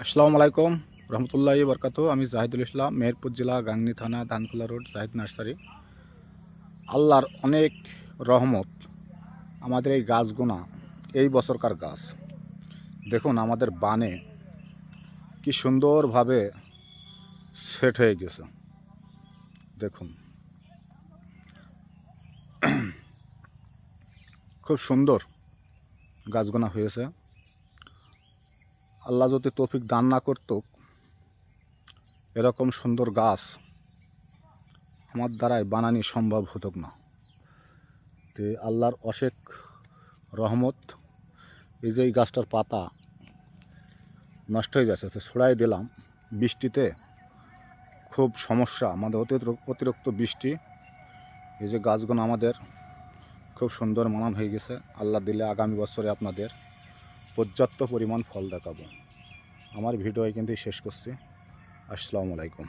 আসসালামু আলাইকুম রহমতুল্লাহি বরকাতু। আমি জাহিদুল ইসলাম, মেহেরপুর জেলা, গাংনী থানা, ধানখোলা রোড, জাহিদ নার্সারি। আল্লাহর অনেক রহমত। আমাদের এই গাছগুনা এই বছরকার গাছ দেখুন, আমাদের বানে কি সুন্দরভাবে সেট হয়ে গেছে। দেখুন, খুব সুন্দর গাছগুনা হয়েছে। আল্লাহ যদি তৌফিক দান না করত, এরকম সুন্দর গাছ আমার দ্বারাই বানানি সম্ভব হতো না। তো আল্লাহর অশেষ রহমত। এই যে এই গাছটার পাতা নষ্ট হয়ে যাচ্ছে, তো ছড়াই দিলাম বৃষ্টিতে। খুব সমস্যা আমাদের অতিরিক্ত বৃষ্টি। এই যে গাছগুলো আমাদের খুব সুন্দর মানান হয়ে গেছে। আল্লাহ দিলে আগামী বছরে আপনাদের পর্যাপ্ত পরিমাণ ফল দেখাবো। আমার ভিডিও কিন্তু শেষ করছি। আসসালামু আলাইকুম।